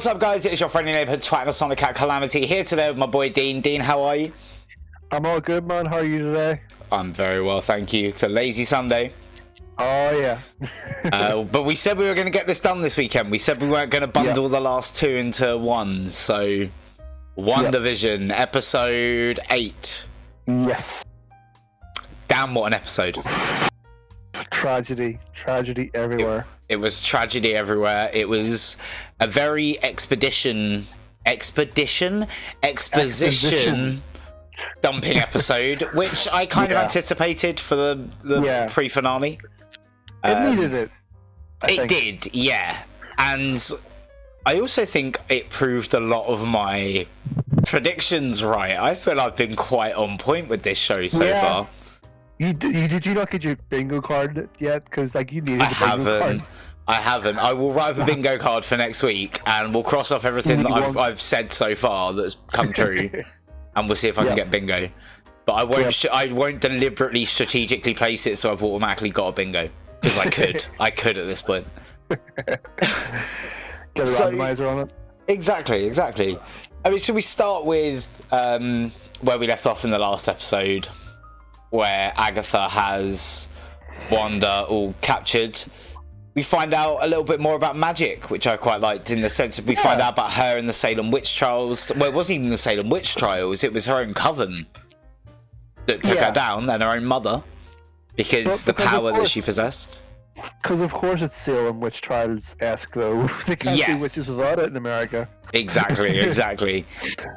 What's up, guys? It's your friendly neighborhood twat, the Sonic Cat Calamity, here today with my boy Dean. Dean, how are you? I'm all good, man. How are you today? I'm very well, thank you. It's a lazy Sunday. Oh, yeah. But we said we were going to get this done this weekend. We said we weren't going to bundle the last two into one. So, WandaVision, episode 8. Yes. Damn, what an episode. Tragedy everywhere. It was tragedy everywhere. It was a very exposition dumping episode, which I kind of anticipated for the pre-finale. It needed it. It did, yeah. And I also think it proved a lot of my predictions right. I feel I've been quite on point with this show so far. Did you not get your bingo card yet? Because you needed the bingo card. I haven't. I will write a bingo card for next week, and we'll cross off everything that I've said so far that's come true, and we'll see if I can get bingo. But I won't. I won't deliberately strategically place it so I've automatically got a bingo, because I could. I could at this point. Get a randomizer on it. Exactly. I mean, should we start with where we left off in the last episode, where Agatha has Wanda all captured? We find out a little bit more about magic, which I quite liked, in the sense that we find out about her in the Salem witch trials. Well, it wasn't even the Salem witch trials, it was her own coven that took her down, and her own mother, because the power that she possessed. Because of course it's Salem witch trials-esque, though. They can't do witches without it in America. Exactly.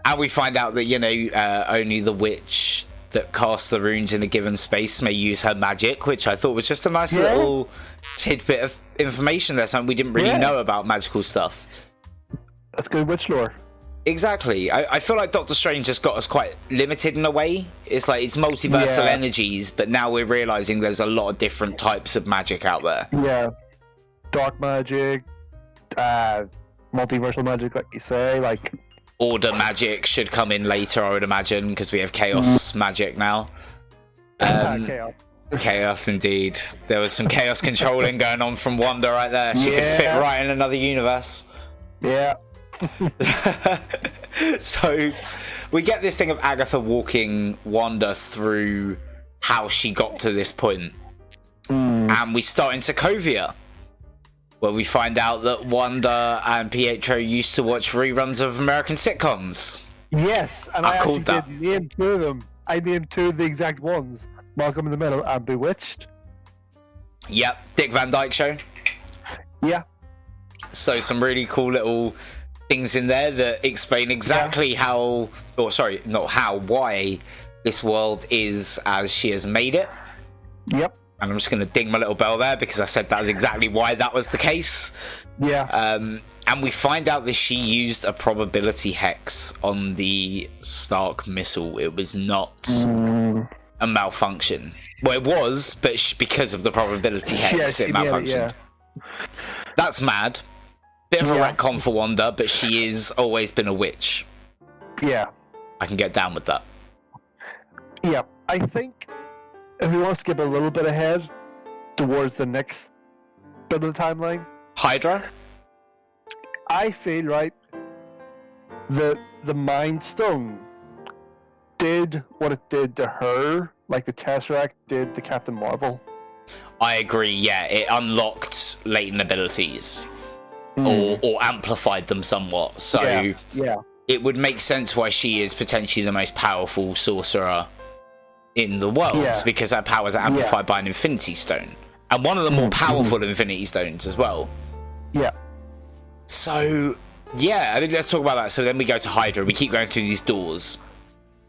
And we find out that, only the witch that casts the runes in a given space may use her magic, which I thought was just a nice little tidbit of information there, something we didn't really know about magical stuff. That's good witch lore. Exactly. I feel like Doctor Strange has got us quite limited in a way. It's like it's multiversal energies, but now we're realizing there's a lot of different types of magic out there. Yeah. Dark magic, multiversal magic, like you say, Order magic should come in later, I would imagine, because we have chaos magic now. Chaos, indeed. There was some chaos controlling going on from Wanda right there. She could fit right in another universe. Yeah. So we get this thing of Agatha walking Wanda through how she got to this point. And we start in Sokovia, where we find out that Wanda and Pietro used to watch reruns of American sitcoms. Yes, and I actually did name two of them. I named two of the exact ones. Malcolm in the Middle and Bewitched. Yep, Dick Van Dyke Show. Yeah. So some really cool little things in there that explain exactly why this world is as she has made it. Yep. And I'm just going to ding my little bell there because I said that is exactly why that was the case. Yeah. And we find out that she used a probability hex on the Stark missile. It was not a malfunction. Well, it was, but because of the probability hex, it malfunctioned. That's mad. Bit of a retcon for Wanda, but she has always been a witch. Yeah. I can get down with that. Yeah. I think if we want to skip a little bit ahead towards the next bit of the timeline. Hydra? I feel the Mind Stone did what it did to her, like the Tesseract did to Captain Marvel. I agree, yeah. It unlocked latent abilities. Or amplified them somewhat. So it would make sense why she is potentially the most powerful sorcerer in the world, because her powers are amplified by an Infinity Stone. And one of the more powerful Infinity Stones as well. Yeah. So, I think let's talk about that. So then we go to Hydra. We keep going through these doors.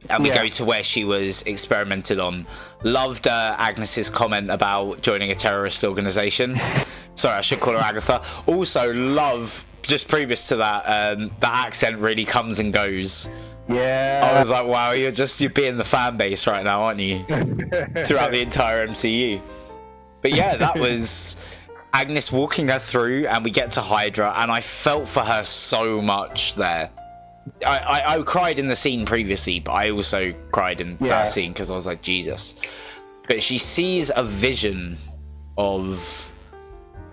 And we go to where she was experimented on. Loved Agnes's comment about joining a terrorist organization. Sorry, I should call her Agatha. Also, love, just previous to that, that accent really comes and goes. Yeah. I was like, wow, you're being the fan base right now, aren't you? Throughout the entire MCU. But yeah, that was Agnes walking her through, and we get to Hydra, and I felt for her so much there. I cried in the scene previously, but I also cried in that scene because I was like, Jesus. But she sees a vision of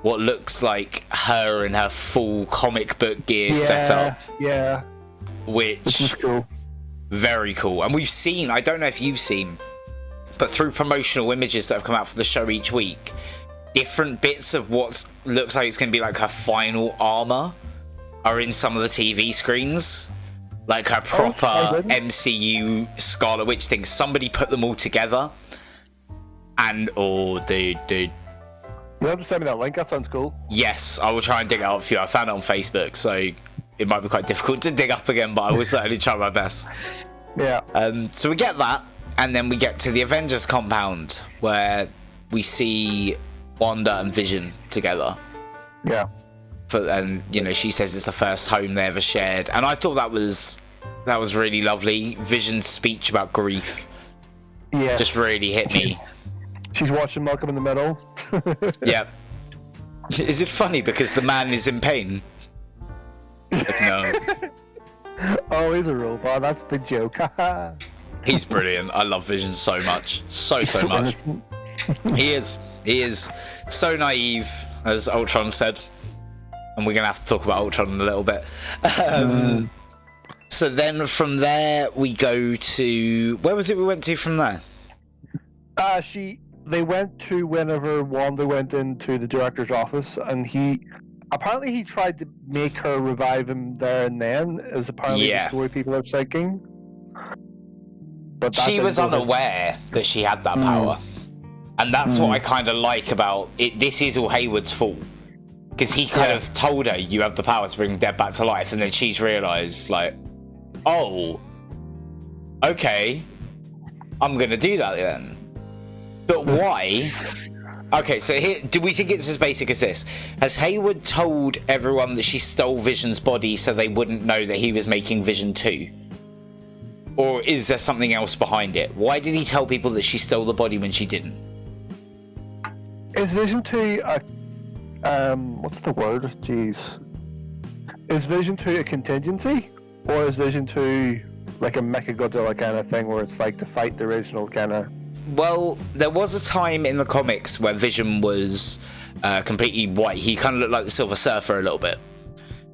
what looks like her in her full comic book gear setup. Yeah. Which is cool. Very cool. And we've seen, I don't know if you've seen, but through promotional images that have come out for the show each week, different bits of what looks like it's going to be like her final armor are in some of the TV screens. Like her proper MCU Scarlet Witch thing. Somebody put them all together. And, dude. You have to send me that link, that sounds cool. Yes, I will try and dig it up for you. I found it on Facebook, so it might be quite difficult to dig up again, but I will certainly try my best. Yeah. So we get that, and then we get to the Avengers compound, where we see Wanda and Vision together. Yeah. And, you know, she says it's the first home they ever shared. And I thought that was really lovely. Vision's speech about grief just really hit me. She's watching Malcolm in the Middle. Yeah. Is it funny because the man is in pain? Like, no. Oh, he's a robot. That's the joke. He's brilliant. I love Vision so much. So much. He is so naive, as Ultron said. And we're going to have to talk about Ultron in a little bit. So then from there, we go to... Where was it we went to from there? They went to whenever Wanda went into the director's office, and apparently he tried to make her revive him there and then, is apparently the story people are thinking. But she was unaware that she had that power. And that's what I kind of like about it. This is all Hayward's fault. Because he kind of told her, you have the power to bring dead back to life, and then she's realised, like, oh, okay, I'm going to do that then. But why? Okay, so here, do we think it's as basic as this? Has Hayward told everyone that she stole Vision's body so they wouldn't know that he was making Vision 2? Or is there something else behind it? Why did he tell people that she stole the body when she didn't? Is Vision 2 what's the word? Jeez. Is Vision 2 a contingency? Or is Vision 2 like a Mechagodzilla kind of thing where it's like to fight the original kind of... Well, there was a time in the comics where Vision was completely white. He kind of looked like the Silver Surfer a little bit.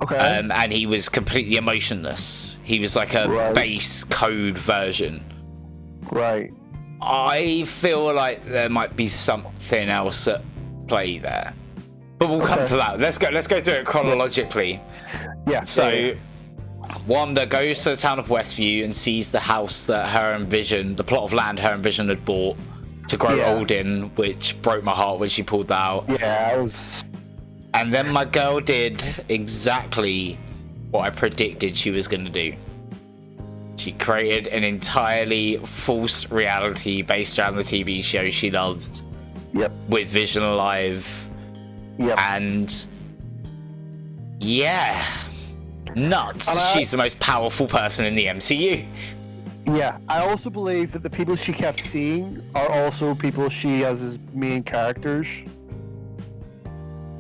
Okay. And he was completely emotionless. He was like a base code version. Right. I feel like there might be something else at play there. But we'll come to that. Let's go through it chronologically. Yeah. So Wanda goes to the town of Westview and sees the house that her and Vision, the plot of land her and Vision had bought to grow old in, which broke my heart when she pulled that out. Yeah, it was... And then my girl did exactly what I predicted she was going to do. She created an entirely false reality based around the TV show she loved. Yep. With Vision alive. Yep. And yeah, nuts. She's the most powerful person in the MCU. Yeah, I also believe that the people she kept seeing are also people she has as main characters.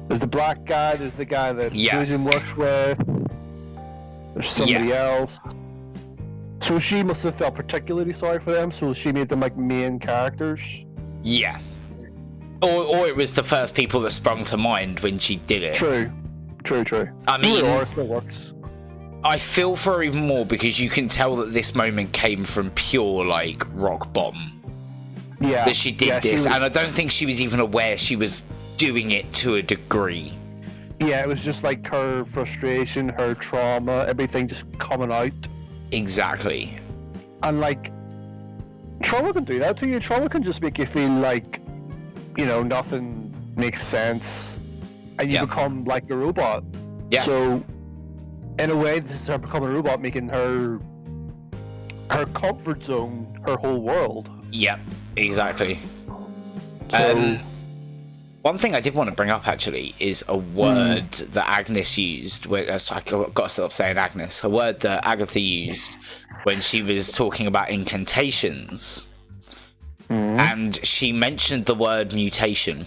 There's the black guy, there's the guy that Vision works with, there's somebody else. So she must have felt particularly sorry for them, so she made them like main characters. Yeah. Or it was the first people that sprung to mind when she did it. True. I mean, it still works. I feel for her even more because you can tell that this moment came from pure, like, rock bottom. Yeah. That she did this, and I don't think she was even aware she was doing it to a degree. Yeah, it was just like her frustration, her trauma, everything just coming out. Exactly. And like, trauma can do that to you. Trauma can just make you feel like, you know, nothing makes sense, and you become like a robot. Yeah. So, in a way, this is her becoming a robot, making her comfort zone her whole world. Yeah, exactly. So, one thing I did want to bring up actually is a word that Agnes used. I got to stop saying Agnes. A word that Agatha used when she was talking about incantations. And she mentioned the word mutation.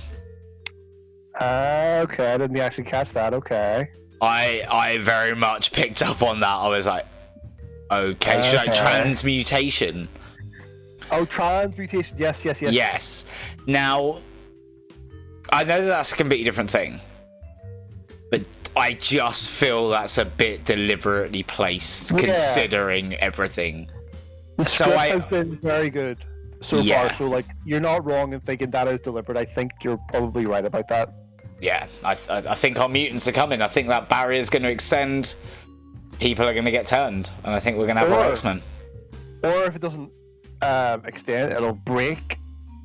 Okay, I didn't actually catch that. Okay. I very much picked up on that. I was like, okay, should I transmutation? Oh, transmutation. Yes. Yes. Now, I know that that's a completely different thing, but I just feel that's a bit deliberately placed, considering everything. The script has been very good so far, so like you're not wrong in thinking that is deliberate. I think you're probably right about that. Yeah, I think our mutants are coming. I think that barrier is going to extend. People are going to get turned, and I think we're going to have our X-Men. Or if it doesn't extend, it'll break,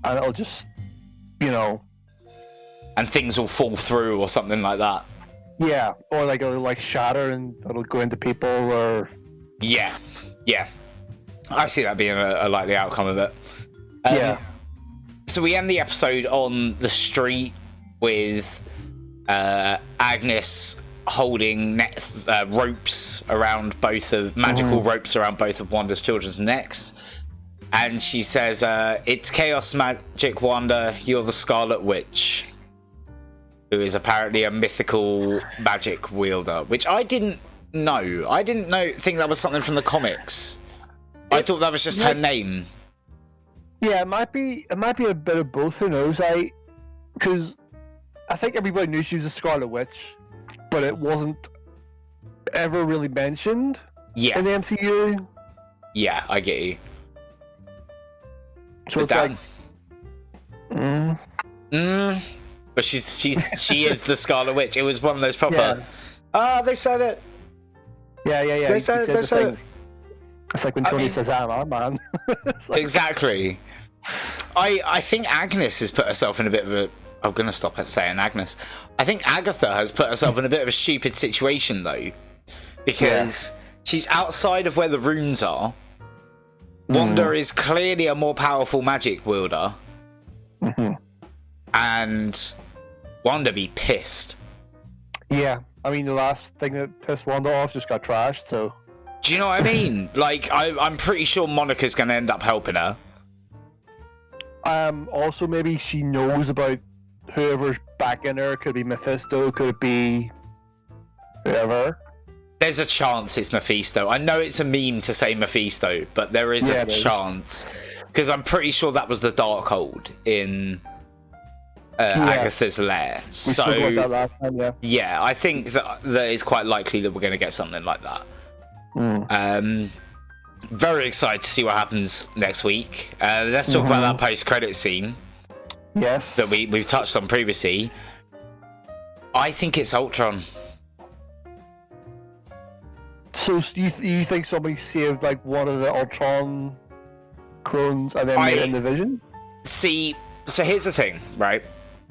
and it'll just, and things will fall through or something like that. Yeah, or like it'll like shatter and it'll go into people, or yeah. I see that being a likely outcome of it. So we end the episode on the street with Agnes holding ropes around magical ropes around both of Wanda's children's necks, and she says, "It's chaos magic, Wanda. You're the Scarlet Witch," who is apparently a mythical magic wielder, which I didn't know. I didn't think that was something from the comics. I thought that was just her name. Yeah, it might be a bit of both. Who knows? Because I think everybody knew she was a Scarlet Witch, but it wasn't ever really mentioned in the MCU. Yeah, I get you. So but it's like, but she is the Scarlet Witch. It was one of those proper. They said it. Yeah. They said it. It's like when Tony says, "I'm man." Like, exactly. I think Agnes has put herself in a bit of a. I'm gonna stop at saying Agnes. I think Agatha has put herself in a bit of a stupid situation though, because she's outside of where the runes are. Wanda is clearly a more powerful magic wielder, and Wanda be pissed. Yeah, I mean the last thing that pissed Wanda off just got trashed. So, do you know what I mean? Like I'm pretty sure Monica's gonna end up helping her. Also, maybe she knows about whoever's back in there. Could be Mephisto, could be whoever. There's a chance it's Mephisto. I know it's a meme to say Mephisto, but there is a chance. Because I'm pretty sure that was the Darkhold in Agatha's lair. We spoke about that last time, yeah, I think that it's quite likely that we're going to get something like that. Very excited to see what happens next week. Let's talk about that post-credit scene. Yes. That we've touched on previously. I think it's Ultron. So you think somebody saved like one of the Ultron clones and then made it in the Vision? See, so here's the thing, right?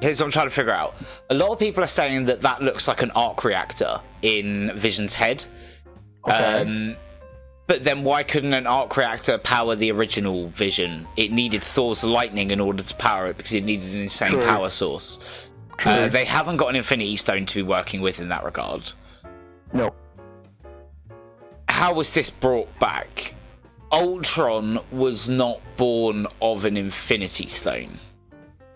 Here's what I'm trying to figure out. A lot of people are saying that looks like an arc reactor in Vision's head. Okay. But then why couldn't an arc reactor power the original Vision? It needed Thor's lightning in order to power it because it needed an insane power source. They haven't got an Infinity Stone to be working with in that regard. No. How was this brought back? Ultron was not born of an Infinity Stone.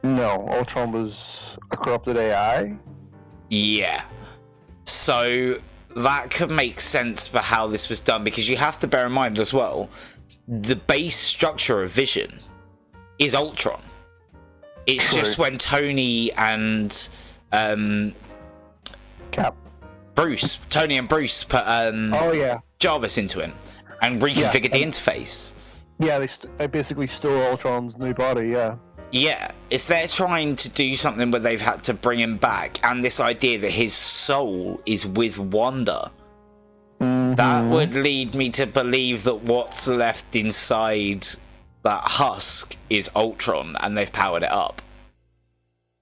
No, Ultron was a corrupted AI. Yeah. So that could make sense for how this was done, because you have to bear in mind as well, the base structure of Vision is Ultron. It's just when Tony and Tony and Bruce put Jarvis into him and reconfigured the interface. Yeah, they basically stole Ultron's new body, Yeah, if they're trying to do something where they've had to bring him back, and this idea that his soul is with Wanda, that would lead me to believe that what's left inside that husk is Ultron, and they've powered it up.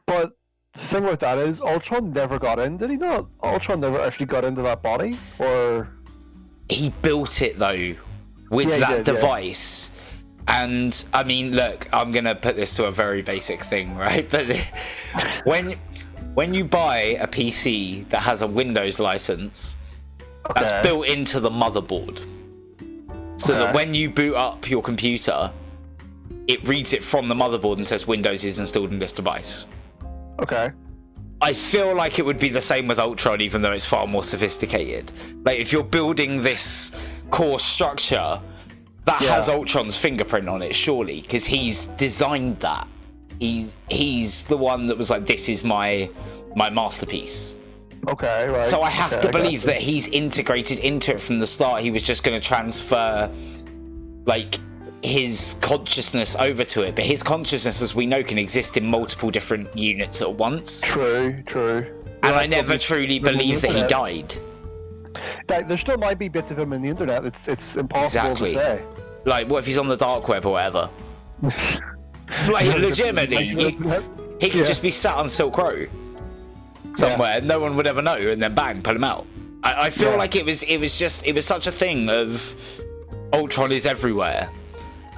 But the thing with that is, Ultron never got in, did he not? Ultron never actually got into that body, or... He built it, though, with that device. And, I mean, look, I'm going to put this to a very basic thing, right? But when you buy a PC that has a Windows license, that's built into the motherboard. So that when you boot up your computer, it reads it from the motherboard and says Windows is installed in this device. Okay. I feel like it would be the same with Ultron, even though it's far more sophisticated. Like, if you're building this core structure, that has Ultron's fingerprint on it, surely, because he's designed that. He's the one that was like, this is my masterpiece. Okay, right. So I have Okay, to I got believe you. that he's integrated into it from the start. He was just going to transfer, like, his consciousness over to it. But his consciousness, as we know, can exist in multiple different units at once. True. And I never truly believe that he died. There still might be bits of him in the internet. It's impossible Exactly. to say. Like, what if he's on the dark web or whatever? Like, legitimately, he could just be sat on Silk Road somewhere. No one would ever know, and then bang, pull him out. I feel like it was such a thing of Ultron is everywhere,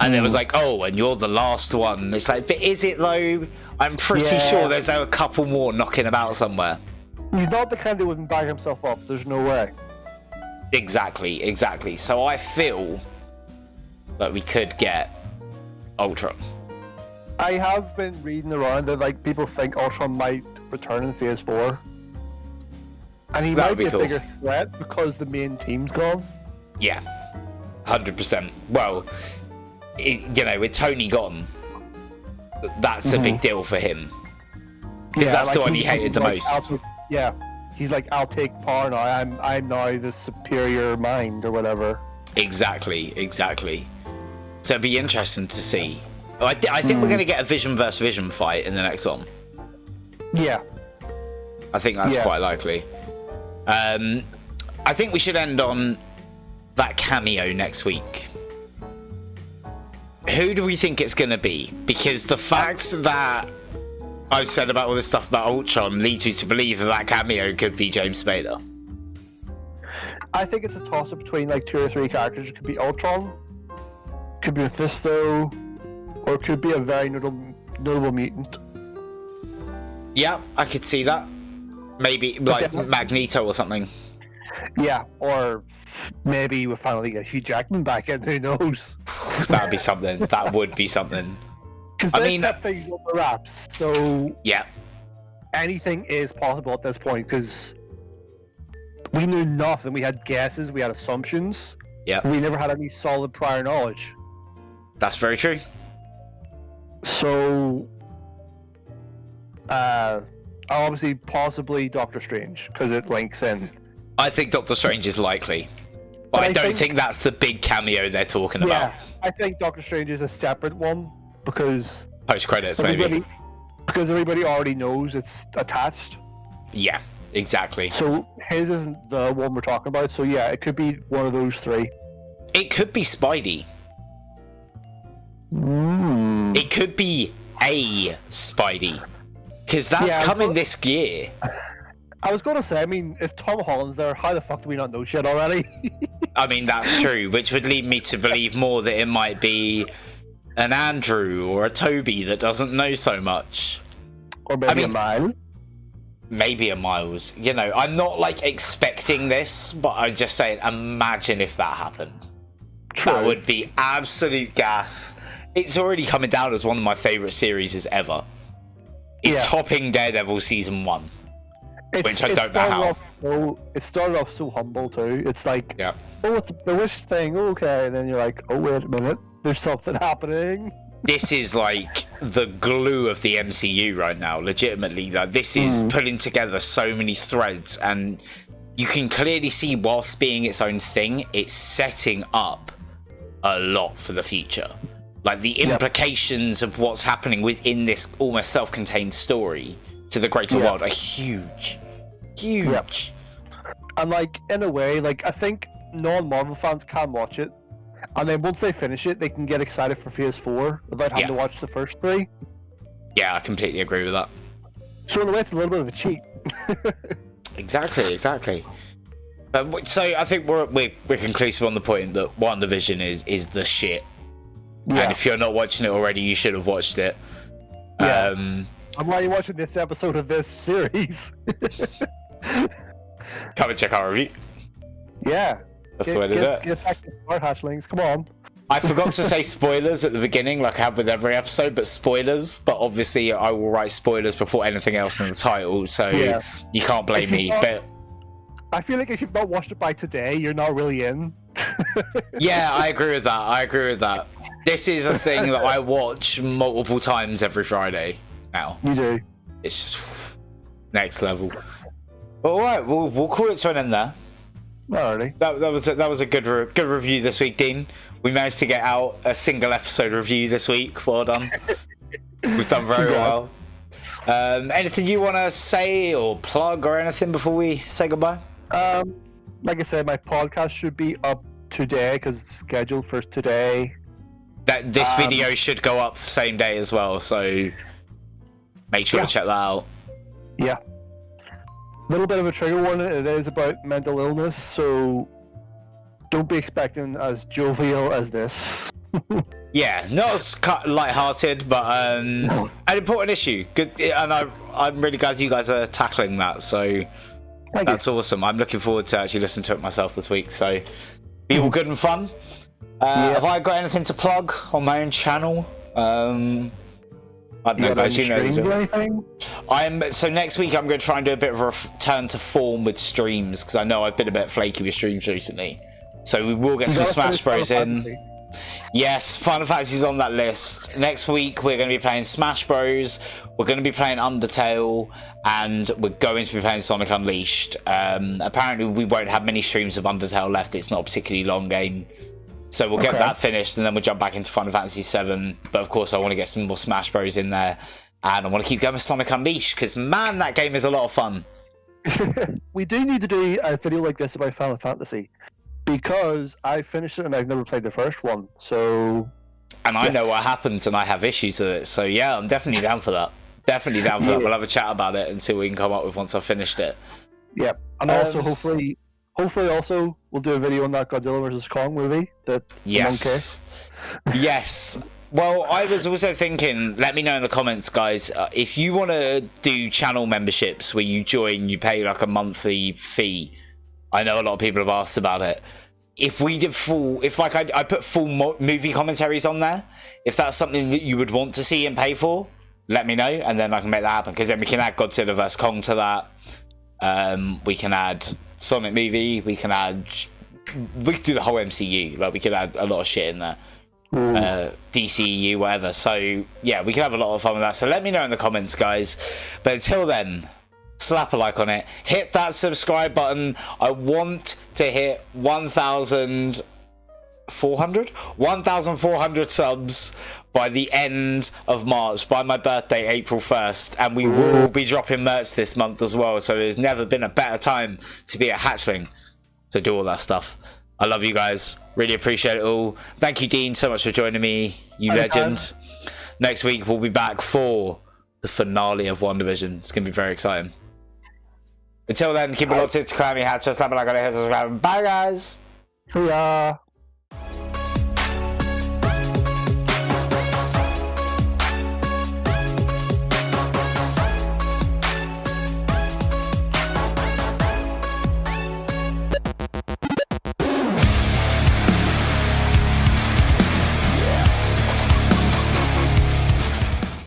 and it was like, oh, and you're the last one. It's like, but is it though? I'm pretty sure there's a couple more knocking about somewhere. He's not the kind that wouldn't bag himself up. There's no way. Exactly. So I feel that we could get Ultron. I have been reading around that like people think Ultron might return in Phase 4, and he might be a bigger threat because the main team's gone. Yeah, 100%. Well, with Tony gone, that's a big deal for him. Because that's the one he hated the most. He's like, I'll take power now. I'm now the superior mind or whatever. Exactly. So it'd be interesting to see. I think we're going to get a Vision versus Vision fight in the next one. Yeah. I think that's quite likely. I think we should end on that cameo next week. Who do we think it's going to be? Because the fact that I've said about all this stuff about Ultron leads you to believe that cameo could be James Spader. I think it's a toss-up between like 2 or 3 characters. It could be Ultron, could be Mephisto, or it could be a very notable mutant. Yeah, I could see that. Maybe like Magneto or something. Yeah, or maybe we'll finally get Hugh Jackman back in. Who knows? That would be something. That would be something. Because they kept things on the wraps, so yeah, anything is possible at this point. Because we knew nothing. We had guesses. We had assumptions. Yeah. We never had any solid prior knowledge. That's very true. So, obviously, possibly Doctor Strange, because it links in. I think Doctor Strange is likely. But I don't think that's the big cameo they're talking about. I think Doctor Strange is a separate one, because... Post-credits, maybe. Because everybody already knows it's attached. Yeah, exactly. So, his isn't the one we're talking about, so yeah, it could be one of those 3. It could be Spidey. It could be a Spidey, because that's coming this year. I was going to say, I mean, if Tom Holland's there, how the fuck do we not know shit already? I mean, that's true, which would lead me to believe more that it might be an Andrew or a Toby that doesn't know so much. Or maybe a Miles. Maybe a Miles. I'm not like expecting this, but I'm just saying, imagine if that happened. True. That would be absolute gas. It's already coming down as one of my favourite series ever. It's topping Daredevil season 1. Which I don't know how. It started off so humble too. It's like, oh, it's the wish thing, okay. And then you're like, oh, wait a minute. There's something happening. This is like the glue of the MCU right now, legitimately. Like, this is pulling together so many threads, and you can clearly see, whilst being its own thing, it's setting up a lot for the future. Like, the implications of what's happening within this almost self-contained story to the greater world are huge. And like, in a way, like, I think non-Marvel fans can watch it, and then once they finish it, they can get excited for Phase 4 without having to watch the first 3. Yeah, I completely agree with that. So in a way, it's a little bit of a cheat. Exactly. So I think we're conclusive on the point that WandaVision is the shit. Yeah. And if you're not watching it already, you should have watched it. Yeah. And why are you watching this episode of this series? Come and check our review. Yeah. That's the way to do it. Get back to Smart Hatchlings, come on. I forgot to say spoilers at the beginning, like I have with every episode, but spoilers. But obviously, I will write spoilers before anything else in the title, so you can't blame me. But I feel like if you've not watched it by today, you're not really in. Yeah, I agree with that. This is a thing that I watch multiple times every Friday now. You do. It's just next level. All right, we'll call it to an end there. Alrighty. That was a good review this week, Dean. We managed to get out a single episode review this week. Well done. We've done very well. Anything you want to say or plug or anything before we say goodbye? Like I said, my podcast should be up today because it's scheduled for today. That this video should go up the same day as well, so make sure to check that out. Yeah. Little bit of a trigger warning, it is about mental illness, so don't be expecting as jovial as this. Yeah, not as light-hearted, but an important issue. Good, and I'm really glad you guys are tackling that, so that's awesome. I'm looking forward to actually listening to it myself this week, so be all good and fun. Have I got anything to plug on my own channel? I don't know, guys. You know, so next week I'm going to try and do a bit of a return to form with streams because I know I've been a bit flaky with streams recently. So we will get some Smash Bros in. Yes, Final Fantasy's on that list. Next week we're going to be playing Smash Bros. We're going to be playing Undertale, and we're going to be playing Sonic Unleashed. Apparently we won't have many streams of Undertale left. It's not a particularly long game. So we'll get that finished, and then we'll jump back into Final Fantasy VII. But of course, I want to get some more Smash Bros in there, and I want to keep going with Sonic Unleashed because man, that game is a lot of fun. We do need to do a video like this about Final Fantasy because I finished it and I've never played the first one. So, and I know what happens, and I have issues with it. So yeah, I'm definitely down for that. Definitely down for that. We'll have a chat about it and see what we can come up with once I've finished it. Yep, and also hopefully also we'll do a video on that Godzilla vs Kong movie. Yes. Well, I was also thinking, let me know in the comments, guys, if you want to do channel memberships where you join, you pay like a monthly fee. I know a lot of people have asked about it. If we did I put full movie commentaries on there, if that's something that you would want to see and pay for, let me know, and then I can make that happen, because then we can add Godzilla vs Kong to that. We can add Sonic movie, we can do the whole MCU, like we could add a lot of shit in there. DCU, whatever. So yeah, we can have a lot of fun with that. So let me know in the comments, guys. But until then, slap a like on it, hit that subscribe button. I want to hit 1,400 subs by the end of March, by my birthday, April 1st, and we will be dropping merch this month as well, so there's never been a better time to be a hatchling to do all that stuff. I love you guys, really appreciate it all. Thank you, Dean, so much for joining me, you legend. Next week we'll be back for the finale of WandaVision. It's going to be very exciting. Until then, keep it locked. It's Calamity Hatcher. Slap it like on it. Bye, guys. See ya.